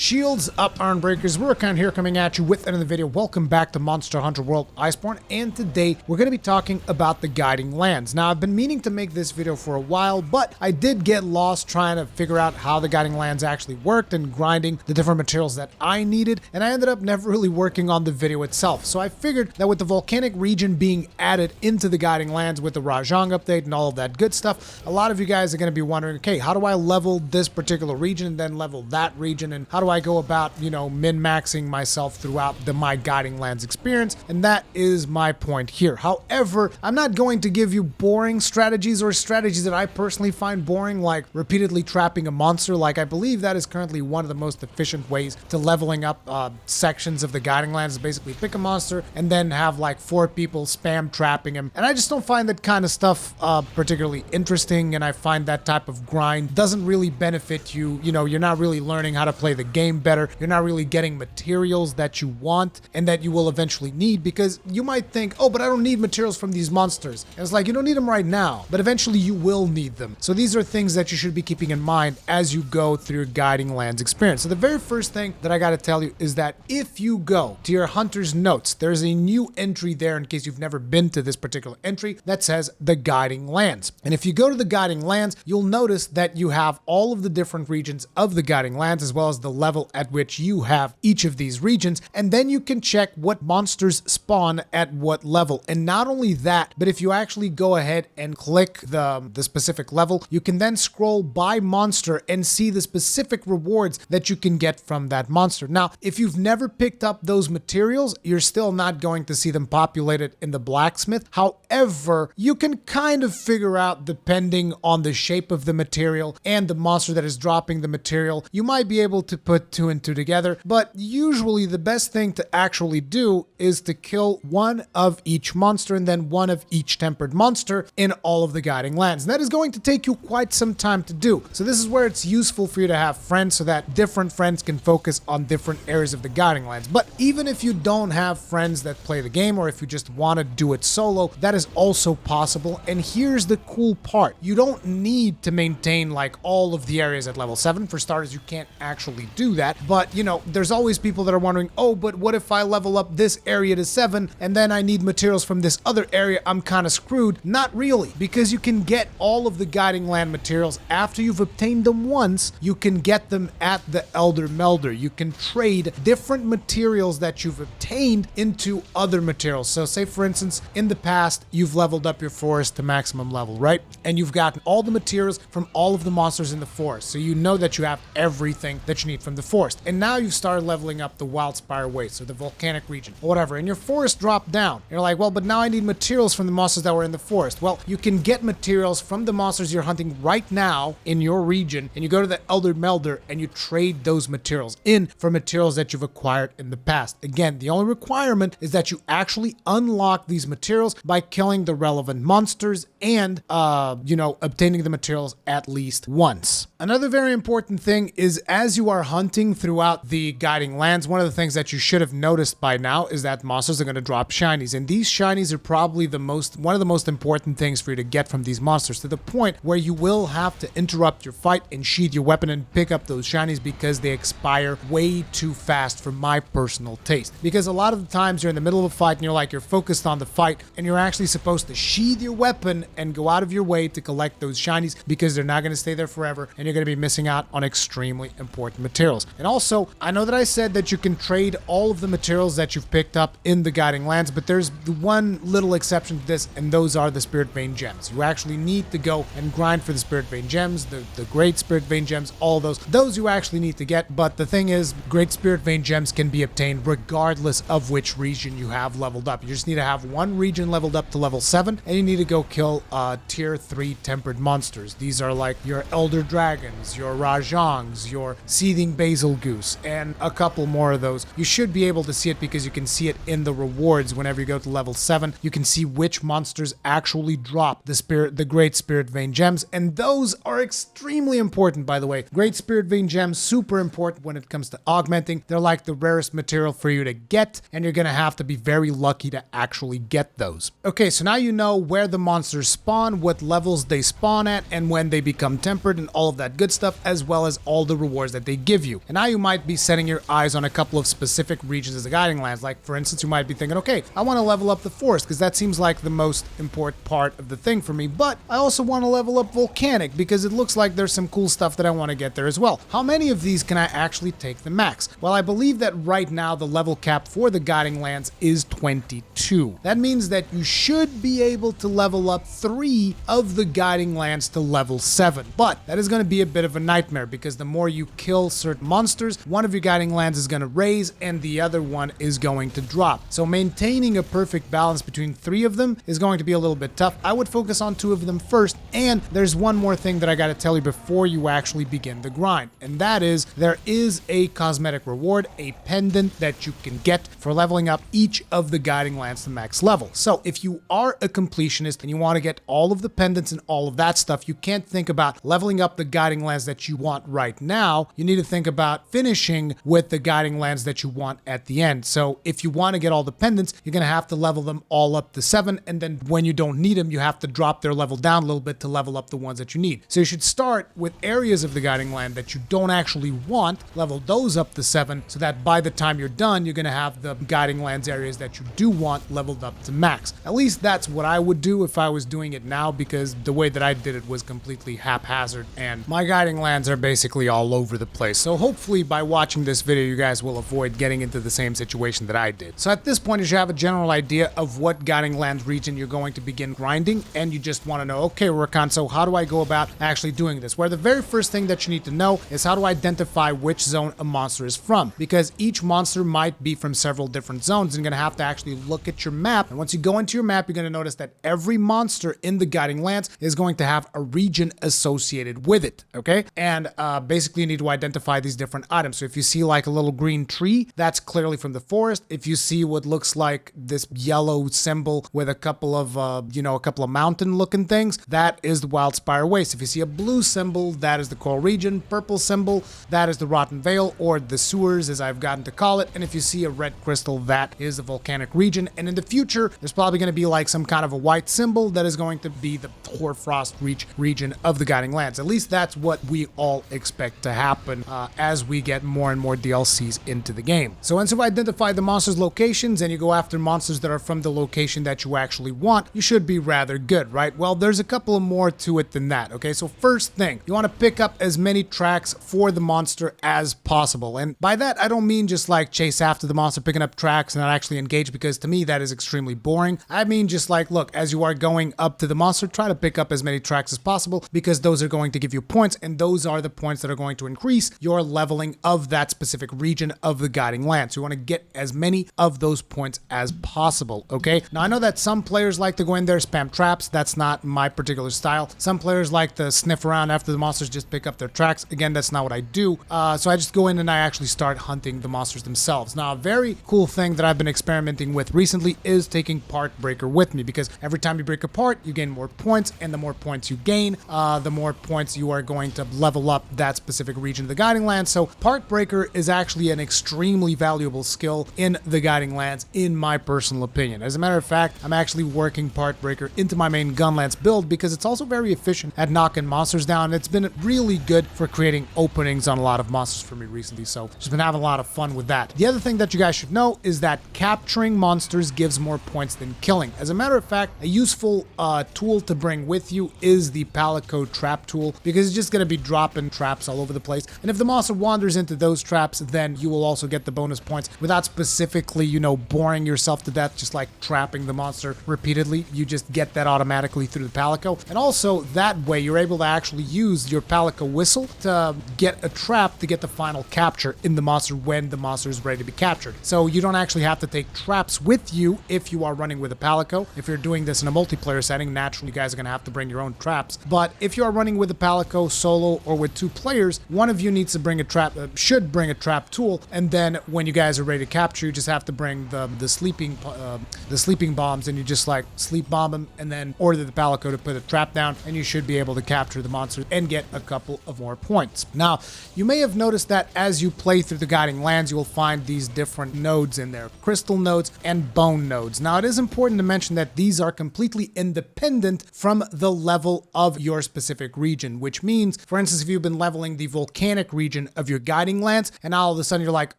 Shields up, Ironbreakers. We're kind of here coming at you with another video. Welcome back to Monster Hunter World Iceborne, and today we're going to be talking about the Guiding Lands. Now, I've been meaning to make this video for a while, but I did get lost trying to figure out how the Guiding Lands actually worked and grinding the different materials that I needed, and I ended up never really working on the video itself. So I figured that with the Volcanic Region being added into the Guiding Lands with the Rajang update and all of that good stuff, a lot of you guys are going to be wondering, okay, how do I level this particular region and then level that region, and how do I go about, min-maxing myself throughout my Guiding Lands experience? And that is my point here. However, I'm not going to give you boring strategies or strategies that I personally find boring, like repeatedly trapping a monster. Like, I believe that is currently one of the most efficient ways to leveling up sections of the Guiding Lands, is basically pick a monster and then have like 4 people spam trapping him. And I just don't find that kind of stuff particularly interesting, and I find that type of grind doesn't really benefit you. You're not really learning how to play the game better. You're not really getting materials that you want and that you will eventually need, because you might think, oh, but I don't need materials from these monsters. And it's like, you don't need them right now, but eventually you will need them. So these are things that you should be keeping in mind as you go through your Guiding Lands experience. So the very first thing that I got to tell you is that if you go to your Hunter's Notes, there's a new entry there in case you've never been to this particular entry that says the Guiding Lands. And if you go to the Guiding Lands, you'll notice that you have all of the different regions of the Guiding Lands, as well as the level at which you have each of these regions, and then you can check what monsters spawn at what level. And not only that, but if you actually go ahead and click the specific level, you can then scroll by monster and see the specific rewards that you can get from that monster. Now, if you've never picked up those materials, you're still not going to see them populated in the blacksmith. However, you can kind of figure out, depending on the shape of the material and the monster that is dropping the material, you might be able to put 2 and 2 together. But usually the best thing to actually do is to kill one of each monster and then one of each tempered monster in all of the Guiding Lands. And that is going to take you quite some time to do. So this is where it's useful for you to have friends, so that different friends can focus on different areas of the Guiding Lands. But even if you don't have friends that play the game, or if you just want to do it solo, that is also possible. And here's the cool part. You don't need to maintain like all of the areas at level 7. For starters, you can't actually do that. But, there's always people that are wondering, oh, but what if I level up this area to 7 and then I need materials from this other area? I'm kind of screwed. Not really, because you can get all of the Guiding Land materials after you've obtained them once. You can get them at the Elder Melder. You can trade different materials that you've obtained into other materials. So say, for instance, in the past, you've leveled up your forest to maximum level, right? And you've gotten all the materials from all of the monsters in the forest. So you know that you have everything that you need from the forest. And now you've started leveling up the Wild Spire Waste, or the Volcanic Region, or whatever, and your forest dropped down. You're like, well, but now I need materials from the monsters that were in the forest. Well, you can get materials from the monsters you're hunting right now in your region, and you go to the Elder Melder and you trade those materials in for materials that you've acquired in the past. Again, the only requirement is that you actually unlock these materials by killing the relevant monsters and, obtaining the materials at least once. Another very important thing is, as you are hunting throughout the Guiding Lands, one of the things that you should have noticed by now is that monsters are going to drop shinies, and these shinies are probably one of the most important things for you to get from these monsters, to the point where you will have to interrupt your fight and sheath your weapon and pick up those shinies, because they expire way too fast for my personal taste. Because a lot of the times you're in the middle of a fight and you're focused on the fight, and you're actually supposed to sheath your weapon and go out of your way to collect those shinies, because they're not going to stay there forever and you're going to be missing out on extremely important materials. And also, I know that I said that you can trade all of the materials that you've picked up in the Guiding Lands, but there's one little exception to this, and those are the Spirit Vein Gems. You actually need to go and grind for the Spirit Vein Gems, the Great Spirit Vein Gems, all those. Those you actually need to get, but the thing is, Great Spirit Vein Gems can be obtained regardless of which region you have leveled up. You just need to have one region leveled up to level 7, and you need to go kill tier 3 tempered monsters. These are like your Elder Dragons, your Rajangs, your Seething Basil Goose, and a couple more of those. You should be able to see it because you can see it in the rewards whenever you go to level 7. You can see which monsters actually drop the Great Spirit Vein Gems, and those are extremely important, by the way. Great Spirit Vein Gems, super important when it comes to augmenting. They're like the rarest material for you to get, and you're gonna have to be very lucky to actually get those. Okay, so now you know where the monsters spawn, what levels they spawn at, and when they become tempered, and all of that good stuff, as well as all the rewards that they give you. you. And now you might be setting your eyes on a couple of specific regions as the guiding lands. Like, for instance, you might be thinking, okay, I want to level up the forest because that seems like the most important part of the thing for me, but I also want to level up volcanic because it looks like there's some cool stuff that I want to get there as well. How many of these can I actually take the max? Well, I believe that right now the level cap for the guiding lands is 22. That means that you should be able to level up 3 of the guiding lands to level 7, but that is going to be a bit of a nightmare because the more you kill certain monsters, one of your guiding lands is going to raise and the other one is going to drop. So maintaining a perfect balance between 3 of them is going to be a little bit tough. I would focus on 2 of them first, and there's one more thing that I got to tell you before you actually begin the grind, and that is there is a cosmetic reward, a pendant that you can get for leveling up each of the guiding lands to max level. So if you are a completionist and you want to get all of the pendants and all of that stuff, you can't think about leveling up the guiding lands that you want right now. You need to think about finishing with the guiding lands that you want at the end. So if you want to get all the pendants, you're going to have to level them all up to 7, and then when you don't need them, you have to drop their level down a little bit to level up the ones that you need. So you should start with areas of the guiding land that you don't actually want, level those up to 7, so that by the time you're done, you're going to have the guiding lands areas that you do want leveled up to max. At least that's what I would do if I was doing it now, because the way that I did it was completely haphazard, and my guiding lands are basically all over the place. So hopefully by watching this video, you guys will avoid getting into the same situation that I did. So at this point, you should have a general idea of what guiding lands region you're going to begin grinding, and you just want to know, okay, Rakan, so how do I go about actually doing this? Where the very first thing that you need to know is how to identify which zone a monster is from, because each monster might be from several different zones, and you're going to have to actually look at your map. And once you go into your map, you're going to notice that every monster in the guiding lands is going to have a region associated with it, okay? And basically you need to identify these different items. So if you see like a little green tree, that's clearly from the forest. If you see what looks like this yellow symbol with a couple of a couple of mountain looking things, that is the Wild Spire Waste. If you see a blue symbol, that is the Coral Region. Purple symbol, that is the Rotten Vale, or the sewers as I've gotten to call it. And if you see a red crystal, that is the Volcanic Region. And in the future, there's probably going to be like some kind of a white symbol that is going to be the Hoarfrost region of the guiding lands. At least that's what we all expect to happen as we get more and more DLCs into the game. So once you've identified the monsters' locations and you go after monsters that are from the location that you actually want, you should be rather good, right? Well, there's a couple of more to it than that, okay? So first thing, you want to pick up as many tracks for the monster as possible. And by that, I don't mean just like chase after the monster, picking up tracks and not actually engage, because to me, that is extremely boring. I mean just like, look, as you are going up to the monster, try to pick up as many tracks as possible, because those are going to give you points, and those are the points that are going to increase your leveling of that specific region of the guiding land. So you want to get as many of those points as possible, okay? Now, I know that some players like to go in there, spam traps. That's not my particular style. Some players like to sniff around after the monsters, just pick up their tracks. Again, that's not what I do. So I just go in and I actually start hunting the monsters themselves. Now, a very cool thing that I've been experimenting with recently is taking Part Breaker with me, because every time you break a part, you gain more points, and the more points you gain, the more points you are going to level up that specific region of the guiding land. So Part Breaker is actually an extremely valuable skill in the guiding lands, in my personal opinion. As a matter of fact, I'm actually working Part Breaker into my main Gunlance build because it's also very efficient at knocking monsters down. It's been really good for creating openings on a lot of monsters for me recently, so just been having a lot of fun with that. The other thing that you guys should know is that capturing monsters gives more points than killing. As a matter of fact, a useful tool to bring with you is the Palico Trap tool, because it's just going to be dropping traps all over the place, and if the monster wanders into those traps, then you will also get the bonus points without specifically, boring yourself to death, just like trapping the monster repeatedly. You just get that automatically through the Palico, and also that way you're able to actually use your Palico whistle to get a trap to get the final capture in the monster when the monster is ready to be captured. So you don't actually have to take traps with you if you are running with a Palico. If you're doing this in a multiplayer setting, naturally you guys are going to have to bring your own traps. But if you are running with a Palico solo or with 2 players, one of you needs to bring a trap, should bring a trap tool, and then when you guys are ready to capture, you just have to bring the sleeping bombs, and you just like sleep bomb them, and then order the Palico to put a trap down, and you should be able to capture the monster and get a couple of more points. Now, you may have noticed that as you play through the guiding lands, you will find these different nodes in there, crystal nodes and bone nodes. Now, it is important to mention that these are completely independent from the level of your specific region, which means, for instance, if you've been leveling the volcanic region region of your guiding lands, and now all of a sudden you're like,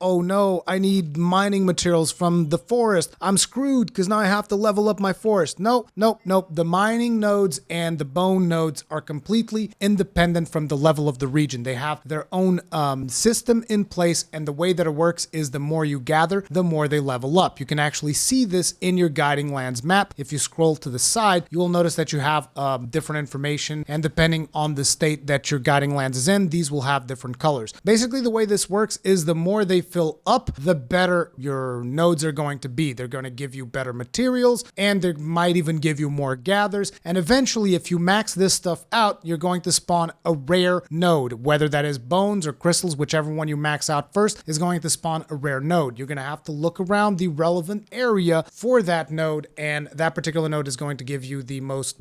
oh no, I need mining materials from the forest. I'm screwed because now I have to level up my forest. Nope. The mining nodes and the bone nodes are completely independent from the level of the region. They have their own system in place, and the way that it works is the more you gather, the more they level up. You can actually see this in your guiding lands map. If you scroll to the side, you will notice that you have different information, and depending on the state that your guiding lands is in, these will have different colors. Basically, the way this works is the more they fill up, the better your nodes are going to be. They're going to give you better materials, and they might even give you more gathers, and eventually if you max this stuff out, you're going to spawn a rare node, whether that is bones or crystals, whichever one you max out first is going to spawn a rare node. You're going to have to look around the relevant area for that node, and that particular node is going to give you the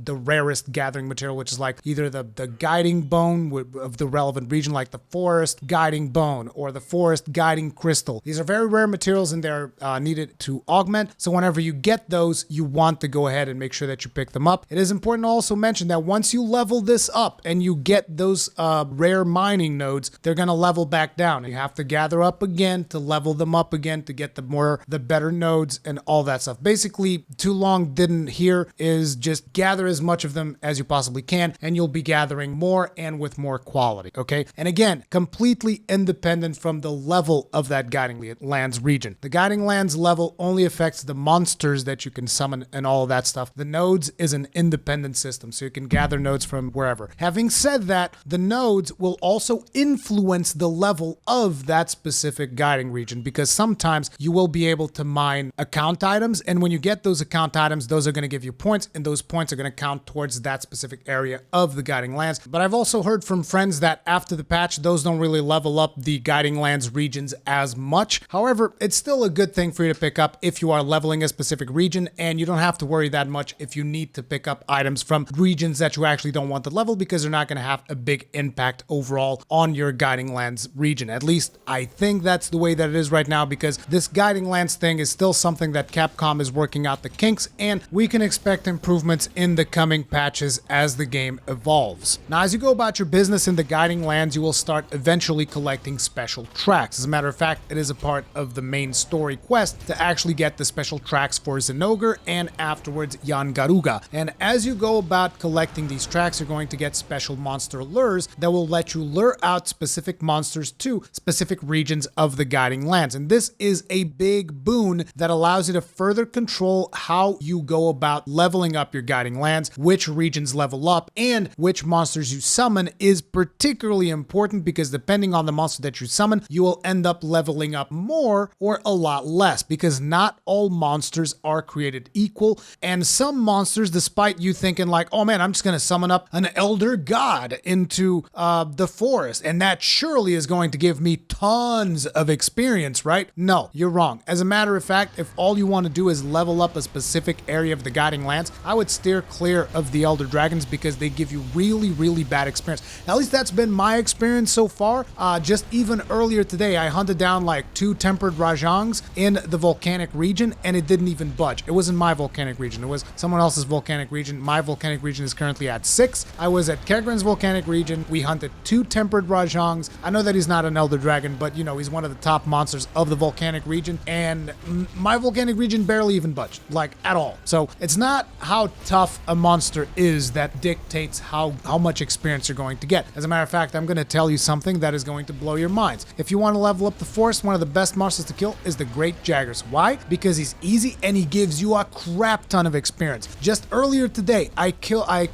rarest gathering material, which is like either the guiding bone of the relevant region, like the forest guiding bone or the forest guiding crystal. These are very rare materials, and they're needed to augment. So whenever you get those, you want to go ahead and make sure that you pick them up. It is important to also mention that once you level this up and you get those rare mining nodes, they're going to level back down. You have to gather up again to level them up again to get the better nodes and all that stuff. Basically, too long didn't hear is just gather as much of them as you possibly can, and you'll be gathering more and with more quality, okay? And again, completely independent from the level of that guiding lands region. The guiding lands level only affects the monsters that you can summon and all of that stuff. The nodes is an independent system, so you can gather nodes from wherever. Having said that, the nodes will also influence the level of that specific guiding region, because sometimes you will be able to mine account items, and when you get those account items, those are going to give you points, and those points are going to count towards that specific area of the guiding lands. But I've also heard from friends that after the patch, those don't really level up the guiding lands regions as much. However, it's still a good thing for you to pick up if you are leveling a specific region, and you don't have to worry that much if you need to pick up items from regions that you actually don't want to level, because they're not going to have a big impact overall on your guiding lands region. At least I think that's the way that it is right now, because this guiding lands thing is still something that Capcom is working out the kinks, and we can expect improvements in the coming patches as the game evolves. Now, as you go about your business in the guiding lands, you will start eventually collecting special tracks. As a matter of fact, it is a part of the main story quest to actually get the special tracks for Zinogre and afterwards Jan Garuga. And as you go about collecting these tracks, you're going to get special monster lures that will let you lure out specific monsters to specific regions of the guiding lands. And this is a big boon that allows you to further control how you go about leveling up your guiding lands, which regions level up, and which monsters you summon is particularly important, because depending on the monster that you summon, you will end up leveling up more or a lot less, because not all monsters are created equal. And some monsters, despite you thinking like, oh man, I'm just going to summon up an elder god into the forest, and that surely is going to give me tons of experience, right? No, you're wrong. As a matter of fact, if all you want to do is level up a specific area of the guiding lands, I would steer clear of the elder dragons, because they give you really bad experience. At least that's been my experience so far. Just even earlier today, I hunted down like 2 tempered Rajangs in the Volcanic Region, and it didn't even budge. It wasn't my Volcanic Region. It was someone else's Volcanic Region. My Volcanic Region is currently at 6. I was at Kergren's Volcanic Region. We hunted 2 tempered Rajangs. I know that he's not an elder dragon, but you know, he's one of the top monsters of the Volcanic Region, and my Volcanic Region barely even budged, like at all. So it's not how tough a monster is that dictates how much experience you're going to get. As a matter of fact, I'm going to tell you something that is going to blow your minds. If you want to level up the forest, one of the best monsters to kill is the Great Jaggers. Why? Because he's easy and he gives you a crap ton of experience. Just earlier today, I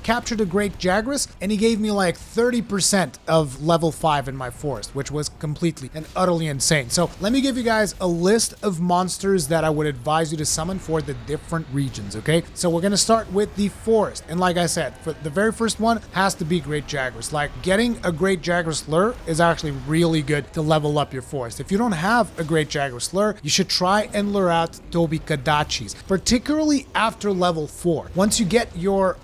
captured a Great Jaguars, and he gave me like 30% of level 5 in my forest, which was completely and utterly insane. So let me give you guys a list of monsters that I would advise you to summon for the different regions, okay? So we're going to start with the forest. And like I said, for the very first one has to be Great Jaguars. Like, getting a Great Jaguars lure is actually really good to level up your forest. If you don't have a Great Jaguars lure, you should try and lure out Tobi Kadachis, particularly after level 4. Once you get your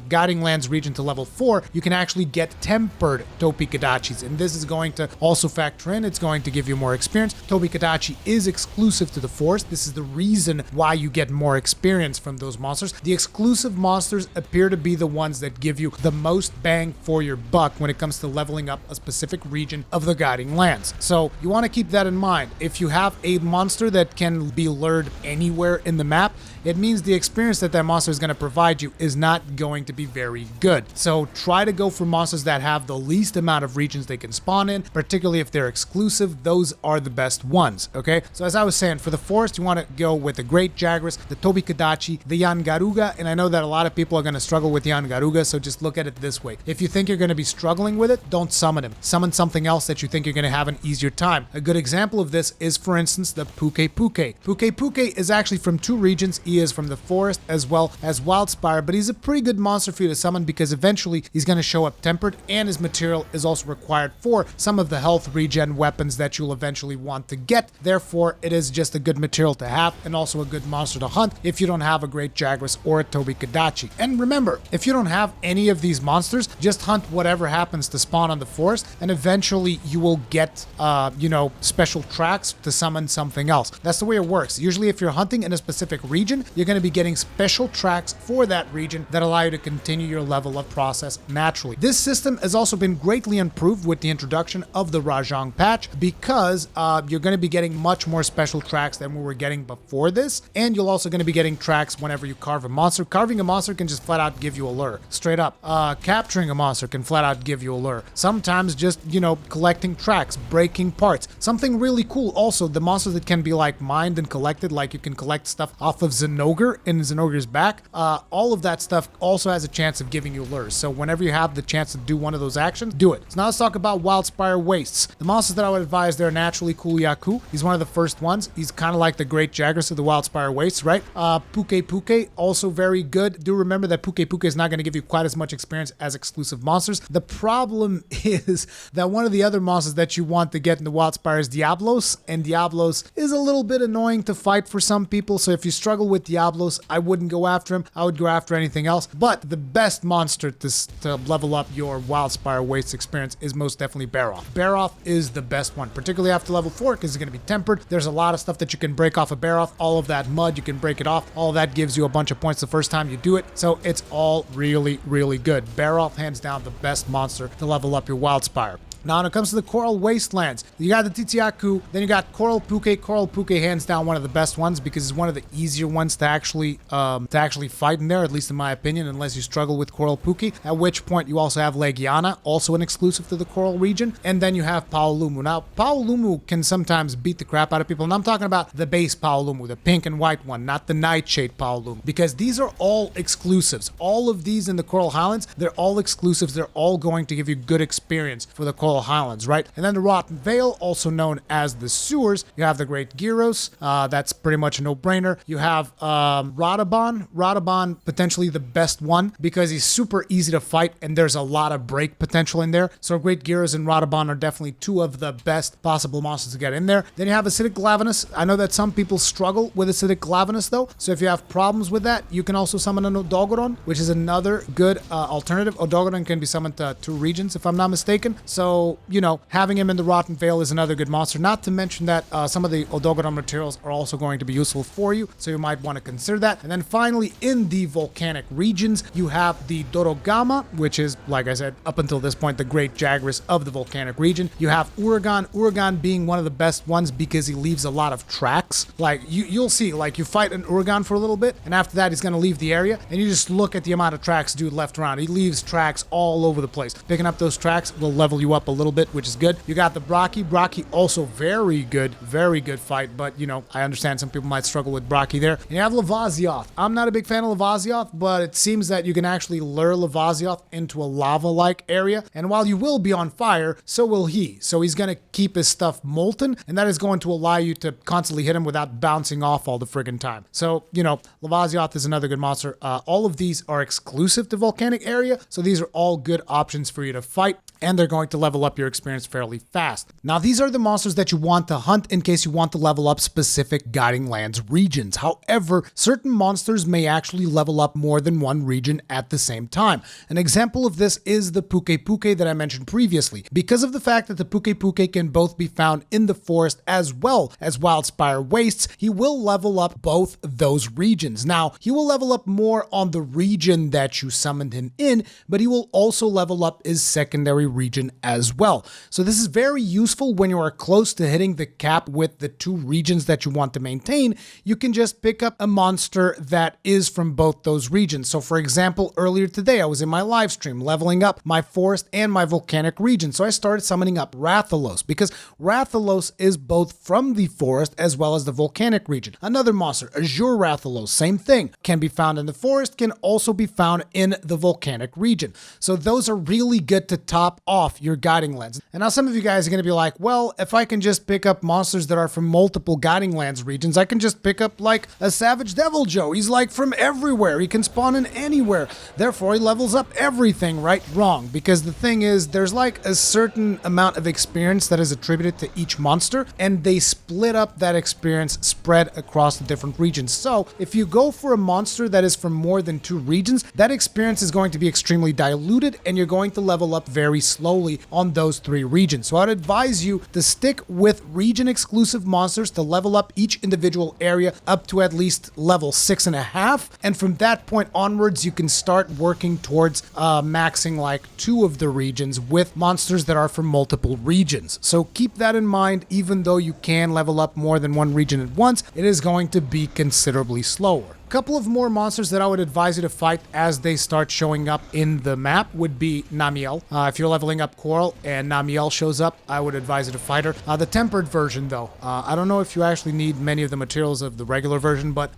Guiding Lands region to level 4, you can actually get tempered Tobi Kadachis, and this is going to also factor in. It's going to give you more experience. Tobi Kadachi is exclusive to the forest. This is the reason why you get more experience from those monsters. The exclusive monsters appear to be the ones that give you the most bang for your buck when it comes to leveling up a specific region region of the Guiding Lands. So you want to keep that in mind. If you have a monster that can be lured anywhere in the map, it means the experience that monster is going to provide you is not going to be very good. So try to go for monsters that have the least amount of regions they can spawn in, particularly if they're exclusive. Those are the best ones, okay? So as I was saying, for the forest, you want to go with the Great Jagras, the Tobikadachi, the Yangaruga, and I know that a lot of people are going to struggle with Yangaruga, so just look at it this way. If you think you're going to be struggling with it, don't summon him. Summon something else that you think you're going to have an easier time. A good example of this is, for instance, the Puke Puke. Puke Puke is actually from two regions. He is from the forest as well as Wildspire, but he's a pretty good monster for you to summon because eventually he's going to show up tempered, and his material is also required for some of the health regen weapons that you'll eventually want to get. Therefore, it is just a good material to have and also a good monster to hunt if you don't have a Great Jagras or a Tobikadachi. And remember, if you don't have any of these monsters, just hunt whatever happens to spawn on the forest, and eventually you will get, special tracks to summon something else. That's the way it works. Usually if you're hunting in a specific region, you're going to be getting special tracks for that region that allow you to continue your level up process naturally. This system has also been greatly improved with the introduction of the Rajang patch because you're going to be getting much more special tracks than we were getting before this, and you're also going to be getting tracks whenever you carve a monster. Carving a monster can just flat out give you a lure. Straight up. Capturing a monster can flat out give you a lure. Sometimes just, collecting tracks, breaking parts. Something really cool also, the monsters that can be like mined and collected, like you can collect stuff off of Zinogre in Zinogre's back. All of that stuff also has a chance of giving you lures. So whenever you have the chance to do one of those actions, do it. So now let's talk about Wildspire Wastes. The monsters that I would advise, they're naturally Kuliaku. He's one of the first ones. He's kind of like the Great Jagras of the Wildspire Wastes, right? Puke Puke, also very good. Do remember that Puke Puke is not going to give you quite as much experience as exclusive monsters. The problem is that one of the other monsters that you want to get in the Wildspire is Diablos, and Diablos is a little bit annoying to fight for some people. So if you struggle with Diablos, I wouldn't go after him. I would go after anything else. But the best monster to level up your Wildspire Waste experience is most definitely Baroth. Baroth is the best one, particularly after level 4, because it's going to be tempered. There's a lot of stuff that you can break off of Baroth. All of that mud, you can break it off. All of that gives you a bunch of points the first time you do it. So it's all really, really good. Baroth, hands down, the best monster to level up your Wildspire. Now, when it comes to the Coral Wastelands, you got the Titiaku, then you got Coral Puke. Coral Puke, hands down, one of the best ones because it's one of the easier ones to actually fight in there, at least in my opinion, unless you struggle with Coral Puke, at which point you also have Legiana, also an exclusive to the Coral region, and then you have Paolumu. Now, Paolumu can sometimes beat the crap out of people, and I'm talking about the base Paolumu, the pink and white one, not the Nightshade Paolumu, because these are all exclusives. All of these in the Coral Highlands, they're all exclusives. They're all going to give you good experience for the Coral Highlands, right? And then the Rotten Vale, also known as the Sewers, you have the Great Gyros. That's pretty much a no-brainer. You have Radabon. Radabon, potentially the best one because he's super easy to fight and there's a lot of break potential in there. So Great Gyros and Radabon are definitely two of the best possible monsters to get in there. Then you have Acidic Glavenus. I know that some people struggle with Acidic Glavenus though, so if you have problems with that, you can also summon an Odogoron, which is another good alternative. Odogoron can be summoned to 2 regions if I'm not mistaken. So, having him in the Rotten Vale is another good monster. Not to mention that some of the Odogoron materials are also going to be useful for you, so you might want to consider that. And then finally, in the volcanic regions, you have the Dorogama, which is, like I said, up until this point, the Great Jagras of the volcanic region. You have Uragan. Uragan being one of the best ones because he leaves a lot of tracks. Like, you'll see, like, you fight an Uragan for a little bit, and after that, he's going to leave the area, and you just look at the amount of tracks dude left around. He leaves tracks all over the place. Picking up those tracks will level you up a little bit, which is good. You got the Braki. Braki also very good fight, but I understand some people might struggle with Braki there. And you have Lavazioth. I'm not a big fan of Lavazioth, but it seems that you can actually lure Lavazioth into a lava-like area, and while you will be on fire, so will he. So he's going to keep his stuff molten, and that is going to allow you to constantly hit him without bouncing off all the friggin' time. So, Lavazioth is another good monster. All of these are exclusive to Volcanic area, so these are all good options for you to fight, and they're going to level up your experience fairly fast. Now, these are the monsters that you want to hunt in case you want to level up specific Guiding Lands regions. However, certain monsters may actually level up more than one region at the same time. An example of this is the Puke Puke that I mentioned previously. Because of the fact that the Puke Puke can both be found in the forest as well as Wildspire Wastes, he will level up both those regions. Now, he will level up more on the region that you summoned him in, but he will also level up his secondary region as well. So this is very useful when you are close to hitting the cap with the 2 regions that you want to maintain. You can just pick up a monster that is from both those regions. So for example, earlier today I was in my live stream leveling up my forest and my volcanic region. So I started summoning up Rathalos because Rathalos is both from the forest as well as the volcanic region. Another monster, Azure Rathalos, same thing, can be found in the forest, can also be found in the volcanic region. So those are really good to top off your guiding lands. And now some of you guys are going to be like, well, if I can just pick up monsters that are from multiple guiding lands regions, I can just pick up like a Savage Devil Joe. He's like from everywhere. He can spawn in anywhere. Therefore, he levels up everything, right? Wrong. Because the thing is, there's like a certain amount of experience that is attributed to each monster, and they split up that experience spread across the different regions. So if you go for a monster that is from more than 2 regions, that experience is going to be extremely diluted, and you're going to level up very slowly on those 3 regions. So I'd advise you to stick with region exclusive monsters to level up each individual area up to at least level 6.5. And from that point onwards, you can start working towards maxing like 2 of the regions with monsters that are from multiple regions. So keep that in mind. Even though you can level up more than 1 region at once, it is going to be considerably slower. Couple of more monsters that I would advise you to fight as they start showing up in the map would be Namielle. If you're leveling up Coral and Namielle shows up, I would advise you to fight her. The tempered version though, I don't know if you actually need many of the materials of the regular version, but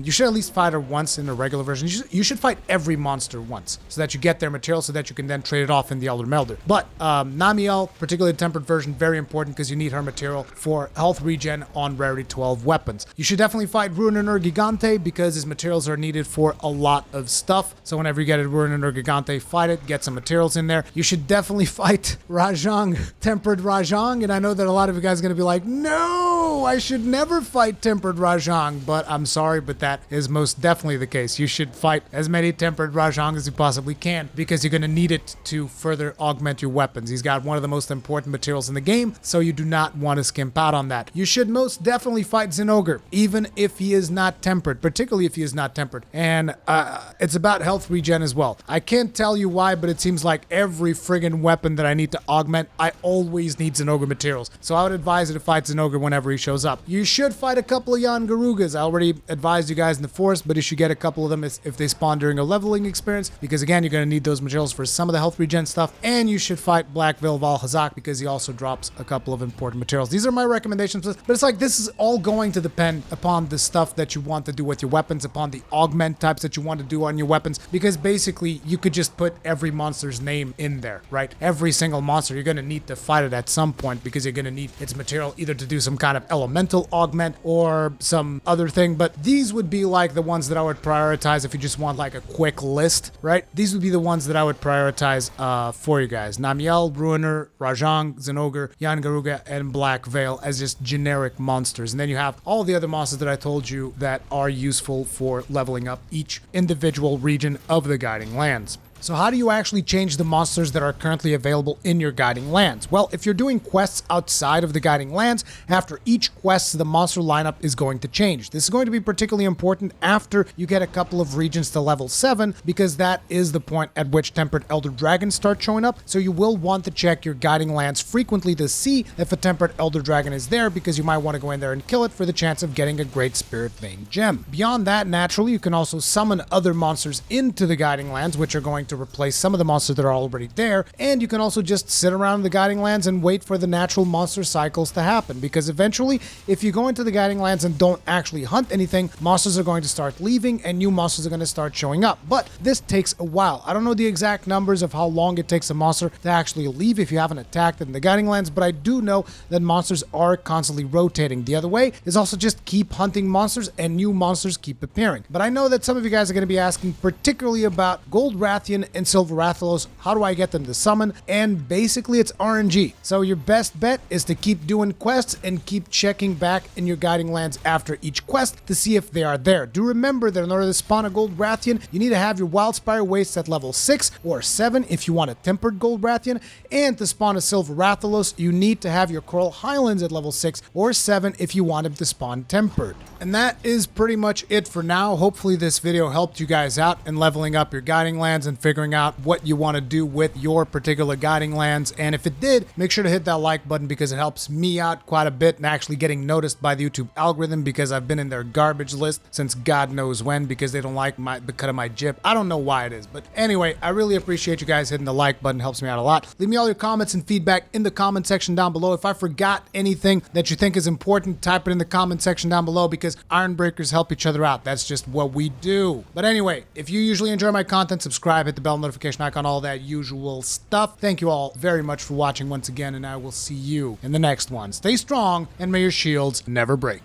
you should at least fight her once in the regular version. You should fight every monster once so that you get their material so that you can then trade it off in the Elder Melder. But Namielle, particularly the tempered version, very important because you need her material for health regen on rarity 12 weapons. You should definitely fight Ruinanur Gigante because his materials are needed for a lot of stuff. So whenever you get a Ruinanur Gigante, fight it, get some materials in there. You should definitely fight Rajang, Tempered Rajang, and I know that a lot of you guys are going to be like, no, I should never fight Tempered Rajang, but I'm sorry, but that is most definitely the case. You should fight as many Tempered Rajang as you possibly can because you're going to need it to further augment your weapons. He's got one of the most important materials in the game, so you do not want to skimp out on that. You should most definitely fight Zinogre, even if he is not tempered, particularly if he is not tempered. And it's about health regen as well. I can't tell you why, but it seems like every friggin' weapon that I need to augment, I always need Zinogre materials. So I would advise you to fight Zinogre whenever he shows up. You should fight a couple of Yangarugas. I already advised you guys in the forest, but you should get a couple of them if they spawn during a leveling experience, because again, you're going to need those materials for some of the health regen stuff. And you should fight Blackville Valhazak because he also drops a couple of important materials. These are my recommendations, but it's like this is all going to depend upon the stuff that you want to do with your weapons, upon the augment types that you want to do on your weapons, because basically you could just put every monster's name in there, right? Every single monster, you're going to need to fight it at some point because you're going to need its material either to do some kind of elemental augment or some other thing. But these would be like the ones that I would prioritize if you just want like a quick list, right? These would be the ones that I would prioritize for you guys. Namielle, Ruiner, Rajang, Zinogre, Yangaruga, and Black Veil as just generic monsters. And then you have all the other monsters that I told you that are useful for leveling up each individual region of the Guiding Lands. So how do you actually change the monsters that are currently available in your Guiding Lands? Well, if you're doing quests outside of the Guiding Lands, after each quest, the monster lineup is going to change. This is going to be particularly important after you get a couple of regions to level 7, because that is the point at which Tempered Elder Dragons start showing up. So you will want to check your Guiding Lands frequently to see if a Tempered Elder Dragon is there, because you might want to go in there and kill it for the chance of getting a Great Spirit Vein gem. Beyond that, naturally, you can also summon other monsters into the Guiding Lands, which are going to replace some of the monsters that are already there. And you can also just sit around the Guiding Lands and wait for the natural monster cycles to happen, because eventually, if you go into the Guiding Lands and don't actually hunt anything, monsters are going to start leaving and new monsters are going to start showing up. But this takes a while. I don't know the exact numbers of how long it takes a monster to actually leave if you haven't attacked in the Guiding Lands, but I do know that monsters are constantly rotating. The other way is also just keep hunting monsters and new monsters keep appearing. But I know that some of you guys are going to be asking particularly about Gold Rathian and Silver Rathalos. How do I get them to summon? And basically it's RNG. So your best bet is to keep doing quests and keep checking back in your Guiding Lands after each quest to see if they are there. Do remember that in order to spawn a Gold Rathian, you need to have your Wildspire Wastes at level 6 or 7 if you want a Tempered Gold Rathian, and to spawn a Silver Rathalos, you need to have your Coral Highlands at level 6 or 7 if you want him to spawn Tempered. And that is pretty much it for now. Hopefully this video helped you guys out in leveling up your Guiding Lands and figuring figuring out what you want to do with your particular guiding lands. And if it did, make sure to hit that like button because it helps me out quite a bit and actually getting noticed by the YouTube algorithm, because I've been in their garbage list since God knows when, because they don't like the cut of my jib. I don't know why it is, but anyway, I really appreciate you guys hitting the like button. It helps me out a lot. Leave me all your comments and feedback in the comment section down below. If I forgot anything that you think is important, type it in the comment section down below, because Iron Breakers help each other out. That's just what we do. But anyway, if you usually enjoy my content, subscribe, hit the bell notification icon, all that usual stuff. Thank you all very much for watching once again, and I will see you in the next one. Stay strong, and may your shields never break.